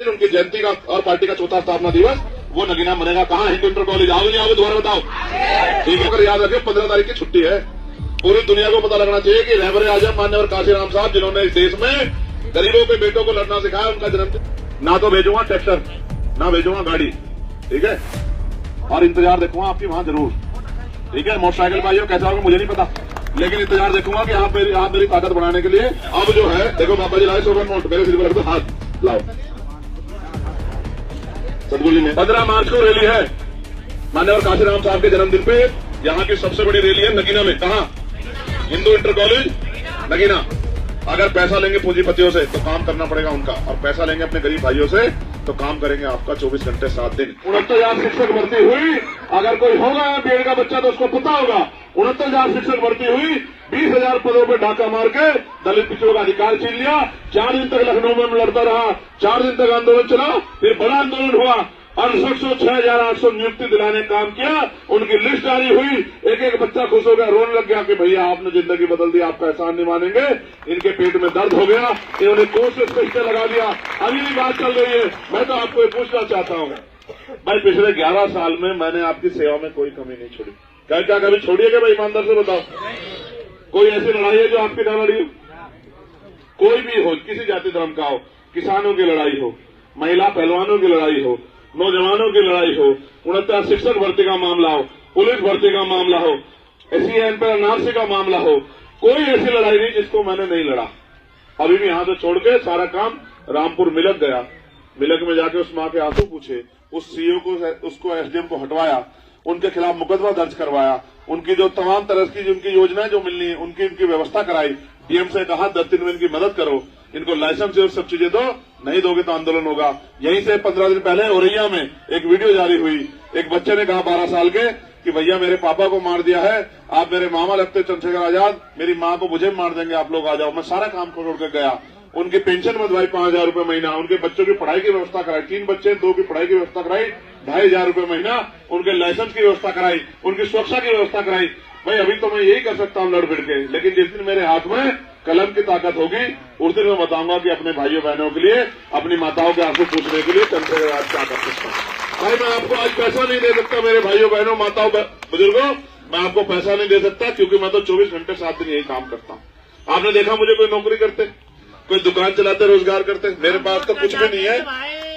उनकी जयंती का और पार्टी का चौथा स्थापना दिवस वो नगीना मनेगा कहाँ? हिंदू इंटर कॉलेज आओगे नहीं आओगे दोबारा बताओ। ठीक है, अगर याद रखिए 15 तारीख की छुट्टी है। पूरी दुनिया को पता लगना चाहिए कि रहबर आजम मान्यवर काशीराम साहब जिन्होंने इस देश में गरीबों के बेटों को लड़ना सिखाया, उनका जन्मदिन। ना तो भेजूंगा ट्रैक्टर, ना भेजूंगा गाड़ी, ठीक है, और इंतजार देखूंगा आपकी वहां जरूर, ठीक है। मोटरसाइकिल भाइयों कैसा होगा मुझे नहीं पता, लेकिन इंतजार देखूंगा कि आप मेरी ताकत बढ़ाने के लिए अब जो है देखो बाबा जी लाए 100 नोट मेरे सिर पर रख दो, हाथ लाओ। सतगुरु में 15 मार्च को रैली है मान्यवर काशीराम साहब के जन्मदिन पे। यहाँ की सबसे बड़ी रैली है नगीना में। कहा? Hindu inter college Nagina. अगर पैसा लेंगे पूंजीपतियों से तो काम करना पड़ेगा उनका, और पैसा लेंगे अपने गरीब भाइयों से तो काम करेंगे आपका 24 घंटे 7 दिन। 69,000 शिक्षक भर्ती हुई। अगर कोई होगा बीएड का बच्चा तो उसको पता होगा 69,000 शिक्षक भर्ती हुई। 20,000 पदों पर डाका मार के दलित पिछड़ों का अधिकार छीन लिया। 4 दिन तक लखनऊ में लड़ता रहा, 4 दिन तक आंदोलन चला, फिर बड़ा आंदोलन हुआ। 68,800 नियुक्ति दिलाने काम किया। उनकी लिस्ट जारी हुई। एक एक बच्चा खुश हो गया, रोने लग गया कि भैया आपने जिंदगी बदल दी, आपका एहसान नहीं मानेंगे। इनके पेट में दर्द हो गया, इन्होंने कोर्ट से स्पष्ट लगा दिया। अभी भी बात चल रही है। मैं तो आपको ये पूछना चाहता हूँ भाई, पिछले 11 साल में मैंने आपकी सेवा में कोई कमी नहीं छोड़ी। क्या कभी छोड़ी है क्या भाई? ईमानदार से बताओ, कोई ऐसी लड़ाई है जो आपकी ना लड़ी हो? कोई भी हो, किसी जाति धर्म का हो, किसानों की लड़ाई हो, महिला पहलवानों की लड़ाई हो, नौजवानों की लड़ाई हो, 69 शिक्षक भर्ती का मामला हो, पुलिस भर्ती का मामला हो, SCN पर एनआरसी का मामला हो, कोई ऐसी लड़ाई नहीं जिसको मैंने नहीं लड़ा। अभी भी यहां से छोड़ के सारा काम रामपुर मिलक गया। मिलक में जाके उस मां के आंसू पूछे, उस सीईओ को, उसको SDM को हटवाया, उनके खिलाफ मुकदमा दर्ज करवाया, उनकी जो तमाम तरह की उनकी योजनाएं जो मिलनी है उनकी व्यवस्था कराई। डीएम से कहा 10 दिन में इनकी मदद करो, इनको लाइसेंस और सब चीजें दो, नहीं दोगे तो आंदोलन होगा। यहीं से 15 दिन पहले औरैया में एक वीडियो जारी हुई। एक बच्चे ने कहा 12 साल के कि भैया मेरे पापा को मार दिया है, आप मेरे मामा लगते चंद्रशेखर आजाद, मेरी माँ को मुझे मार देंगे, आप लोग आ जाओ। मैं सारा काम छोड़ के गया, उनकी पेंशन बंधवाई 5,000 रूपये महीना, उनके बच्चों की पढ़ाई की व्यवस्था कराई, 3 बच्चे 2 की पढ़ाई की व्यवस्था कराई, 2,500 रूपये महीना, उनके लाइसेंस की व्यवस्था कराई, उनकी सुरक्षा की व्यवस्था कराई। भाई अभी तो मैं यही कर सकता हूँ लड़ भिड़ के, लेकिन जिस दिन मेरे हाथ में कलम की ताकत होगी उस दिन मैं बताऊंगा कि अपने भाइयों बहनों के लिए, अपनी माताओं के आंसू पूछने के लिए चंद्रशेखर आजाद क्या कर सकता हूँ। भाई मैं आपको आज पैसा नहीं दे सकता मेरे भाइयों बहनों माताओं बुजुर्गों, मैं आपको पैसा नहीं दे सकता क्योंकि मैं तो 24 घंटे 7 दिन यही काम करता हूँ। आपने देखा मुझे कोई नौकरी करते, कोई दुकान चलाते, रोजगार करते? मेरे पास तो कुछ भी नहीं है।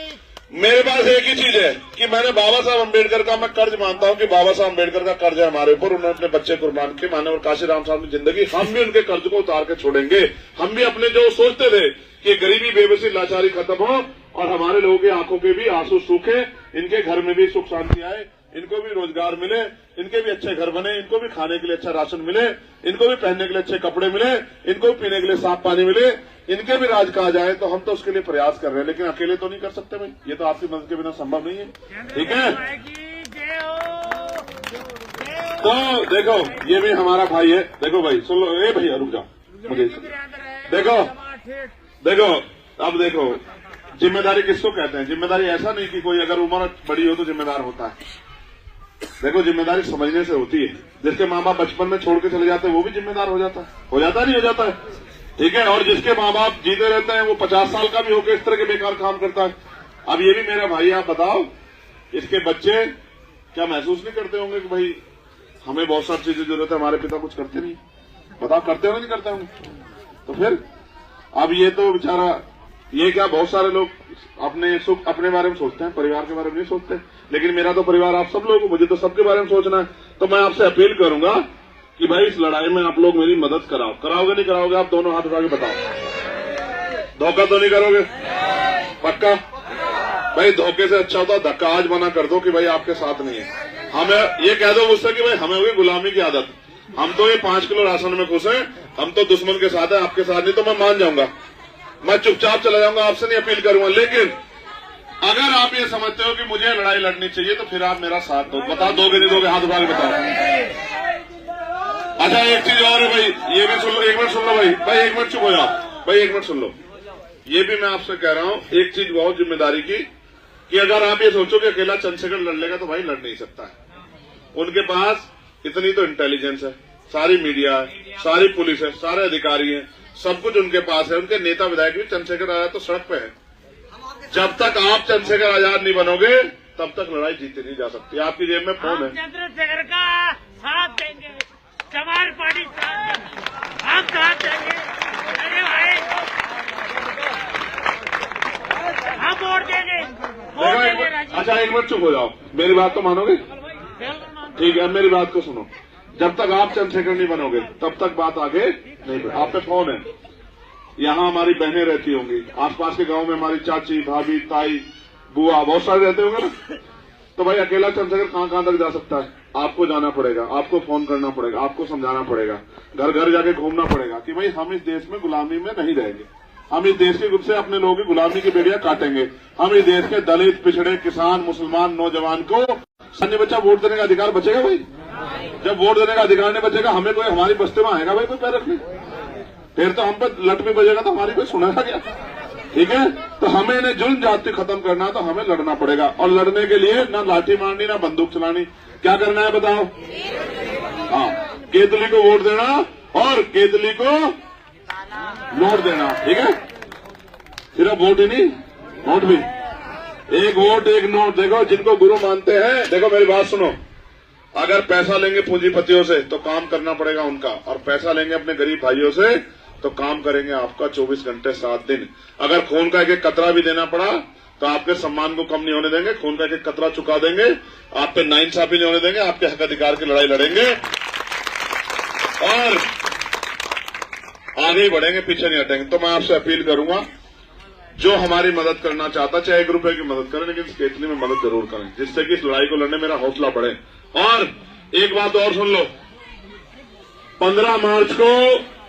मेरे पास एक ही चीज है कि मैंने बाबा साहब अम्बेडकर का मैं कर्ज मानता हूं कि बाबा साहब अम्बेडकर का कर्ज है हमारे ऊपर। उन्होंने अपने बच्चे कुर्बान किए, माननीय काशीराम साहब की जिंदगी, हम भी उनके कर्ज को उतार के छोड़ेंगे। हम भी अपने जो सोचते थे कि गरीबी बेबसी लाचारी खत्म हो और हमारे लोगों की आंखों के भी आंसू सूखे, इनके घर में भी सुख शांति आए, इनको भी रोजगार मिले, इनके भी अच्छे घर बने, इनको भी खाने के लिए अच्छा राशन मिले, इनको भी पहनने के लिए अच्छे कपड़े मिले, इनको भी पीने के लिए साफ पानी मिले, इनके भी राज कहा जाए, तो हम तो उसके लिए प्रयास कर रहे हैं। लेकिन अकेले तो नहीं कर सकते भाई, ये तो आपकी मदद के बिना संभव नहीं है, ठीक है। तो देखो ये भी हमारा भाई है। देखो भाई सुन लो, ए भैया रुक जाओ, मुझे देखो अब देखो जिम्मेदारी किसको कहते हैं? जिम्मेदारी ऐसा नहीं कि कोई अगर उम्र बड़ी हो तो जिम्मेदार होता है। देखो जिम्मेदारी समझने से होती है। जिसके माँ बाप बचपन में छोड़ के चले जाते हैं वो भी जिम्मेदार हो जाता है, नहीं हो जाता है, ठीक है। और जिसके माँ बाप जीते रहते हैं वो 50 साल का भी होकर इस तरह के बेकार काम करता है। अब ये भी मेरा भाई, आप बताओ इसके बच्चे क्या महसूस नहीं करते होंगे कि भाई हमें बहुत सारी चीजें जरूरत है, हमारे पिता कुछ करते नहीं? बताओ करते हो नहीं करते होंगे? तो फिर अब ये तो बेचारा, ये क्या बहुत सारे लोग अपने सुख अपने बारे में सोचते हैं, परिवार के बारे में नहीं सोचते। लेकिन मेरा तो परिवार आप सब लोग हो, मुझे तो सबके बारे में सोचना है। तो मैं आपसे अपील करूंगा कि भाई इस लड़ाई में आप लोग मेरी मदद कराओगे नहीं कराओगे? आप दोनों हाथ उठा के बताओ, धोखा तो नहीं करोगे? पक्का? भाई धोखे से अच्छा होता धक्का आज मना कर दो कि भाई आपके साथ नहीं है। हमें ये कह दो मुझसे कि भाई हमें होगी गुलामी की आदत, हम तो ये 5 किलो राशन में खुश हैं, हम तो दुश्मन के साथ है, आपके साथ नहीं। तो मैं मान जाऊंगा, मैं चुपचाप चला जाऊंगा, आपसे नहीं अपील करूंगा। लेकिन अगर आप ये समझते हो कि मुझे लड़ाई लड़नी चाहिए तो फिर आप मेरा साथ दो। बताओ दोगे नहीं दोगे? हाथ उठा के बताओ। अच्छा एक चीज और है भाई, ये भी सुन लो, 1 मिनट सुन लो भाई, 1 मिनट चुप हो जाओ भाई, 1 मिनट सुन लो। ये भी मैं आपसे कह रहा हूं एक चीज बहुत जिम्मेदारी की, कि अगर आप ये सोचो कि अकेला चंद्रशेखर लड़ लेगा तो भाई लड़ नहीं सकता है। उनके पास इतनी तो इंटेलिजेंस है, सारी मीडिया है, सारी पुलिस है, सारे अधिकारी हैं, सब कुछ उनके पास है। उनके नेता विधायक भी चंद्रशेखर आजाद तो सड़क पे है, जब तक आप चंद्रशेखर आजाद नहीं बनोगे तब तक लड़ाई जीती नहीं जा सकती। आपकी जेब में फोन है। चंद्रशेखर का साथ देंगे, समाज पार्टी हम साथ देंगे। अरे भाई हम वोट देंगे, वोट देंगे। अच्छा एक मिनट चुप हो जाओ, मेरी बात तो मानोगे? ठीक है, मेरी बात को सुनो। जब तक आप चंद्रशेखर नहीं बनोगे तब तक बात आगे नहीं बढ़े। आप पे फोन है, यहाँ हमारी बहनें रहती होंगी, आसपास के गांव में हमारी चाची, भाभी, ताई, बुआ बहुत सारे रहते होंगे ना। तो भाई अकेला चंद्रशेखर कहां तक जा सकता है? आपको जाना पड़ेगा, आपको फोन करना पड़ेगा, आपको समझाना पड़ेगा, घर घर जाके घूमना पड़ेगा कि भाई हम इस देश में गुलामी में नहीं रहेंगे, हम इस देश के गुट से अपने लोगों की गुलामी की बेड़ियां काटेंगे। हम इस देश के दलित, पिछड़े, किसान, मुसलमान, नौजवान को अन्य बच्चा वोट देने का अधिकार बचेगा भाई? जब वोट देने का अधिकार नहीं बचेगा, हमें कोई हमारी बस्ती में आएगा भाई कोई पैर रखने? फिर तो हम पर लट भी बजेगा तो हमारी कोई सुनेगा क्या? ठीक है, तो हमें इन्हें जुल्म जाति खत्म करना तो हमें लड़ना पड़ेगा। और लड़ने के लिए ना लाठी मारनी ना बंदूक चलानी। क्या करना है बताओ? हाँ, केतली को वोट देना और केतली को नोट देना। ठीक है, सिर्फ वोट ही नहीं, नोट भी। एक वोट एक नोट। देखो जिनको गुरु मानते हैं, देखो मेरी बात सुनो, अगर पैसा लेंगे पूंजीपतियों से तो काम करना पड़ेगा उनका, और पैसा लेंगे अपने गरीब भाइयों से तो काम करेंगे आपका 24 घंटे 7 दिन। अगर खून का एक एक कतरा भी देना पड़ा तो आपके सम्मान को कम नहीं होने देंगे, खून का एक एक कतरा चुका देंगे, आप पे नाइंसाफी नहीं होने देंगे, आपके हक अधिकार की लड़ाई लड़ेंगे और आगे ही बढ़ेंगे, पीछे नहीं हटेंगे। तो मैं आपसे अपील करूंगा, जो हमारी मदद करना चाहता चाहे 1 रुपए की मदद करें, लेकिन इस केतली में मदद जरूर करें, जिससे कि इस लड़ाई को लड़ने मेरा हौसला बढ़े। और एक बात और सुन लो, 15 मार्च को,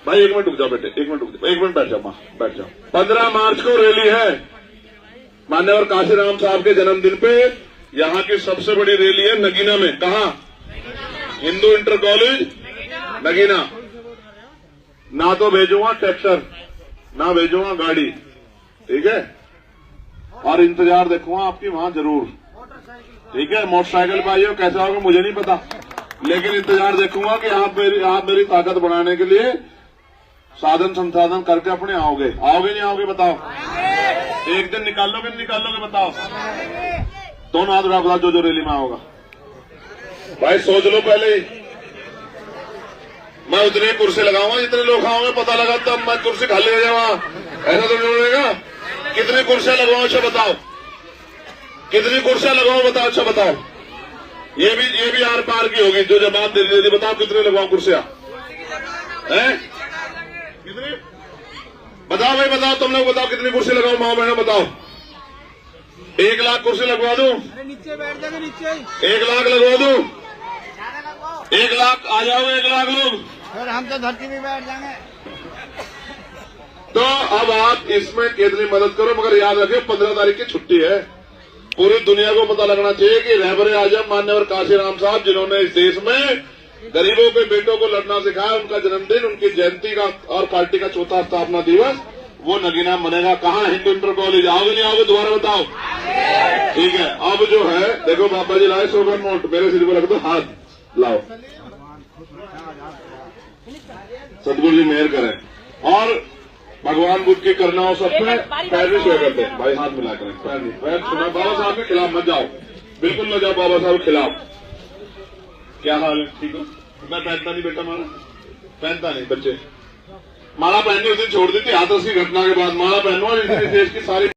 भाई 1 मिनट रुक जाओ बेटे, 1 मिनट रुक जाओ, 1 मिनट बैठ जाओ मां, बैठ जाओ। 15 मार्च को रैली है, मान्यवर काशीराम साहब के जन्मदिन पे यहाँ की सबसे बड़ी रैली है नगीना में। कहा? Hindu inter college Nagina. ना तो भेजूंगा ट्रैक्टर, ना भेजूंगा गाड़ी, ठीक है, और इंतजार देखूंगा आपकी वहां जरूर। ठीक है, मोटरसाइकिल पे आइए, कैसे आओगे मुझे नहीं पता, लेकिन इंतजार देखूंगा कि आप मेरी ताकत बढ़ाने के लिए साधन संसाधन करके अपने आओगे। आओगे नहीं आओगे बताओ? एक दिन निकालोगे नहीं निकालोगे बताओ? दोनों हाथ उठा बताओ जो रैली में आओगा। भाई सोच लो पहले ही, मैं उतनी कुर्सी लगाऊंगा जितने लोग खाओगे, पता लगा तब मैं कुर्सी खाली हो जाऊंगा, ऐसा तो नहीं होगा। कितनी कुर्सियां लगवाऊं अच्छा बताओ? कितनी कुर्सियां लगाऊं बताओ? अच्छा बताओ, ये भी आर पार की होगी जो जवाब दे दी। बताओ कितनी लगवाऊं कुर्सियां? हैं? कितनी? बताओ भाई, बताओ तुम लोग, बताओ कितनी कुर्सी लगाऊं माओ बहनों बताओ? 1 लाख कुर्सी लगवा दूं? नीचे बैठ जाएंगे, नीचे 1 लाख लगवा दूं? 1 लाख आ जाओ, 1 लाख लोग, फिर हम तो धरती में बैठ जाएंगे। तो अब आप इसमें केतली मदद करो, मगर याद रखिए 15 तारीख की छुट्टी है। पूरी दुनिया को पता लगना चाहिए कि रहबरे आजम मान्यवर काशीराम साहब, जिन्होंने इस देश में गरीबों के बेटों को लड़ना सिखाया, उनका जन्मदिन, उनकी जयंती का और पार्टी का 4था स्थापना दिवस वो नगीना बनेगा। कहाँ? Hindu inter college. आओगे नहीं आओगे दोबारा बताओ? ठीक है, अब जो है देखो बाबा जी लाए 100 का नोट, मेरे सिर पर रख दो, हाथ लाओ, सदगुरु जी मेहर करें और भगवान बुद्ध की करना हो सब पे पैर भी छुआ करते हैं। भाई हाथ मिला करें, पैर नहीं, पैर छुना। बाबा साहब के खिलाफ मत जाओ, बिल्कुल मत जाओ बाबा साहब के खिलाफ। क्या हाल है? ठीक हो? मैं पहनता नहीं बेटा, माला पहनता नहीं। बच्चे माला पहननी उस दिन छोड़ दी थी, हाथरस की घटना के बाद। माला पहनूंगा जिस दिन देश की सारी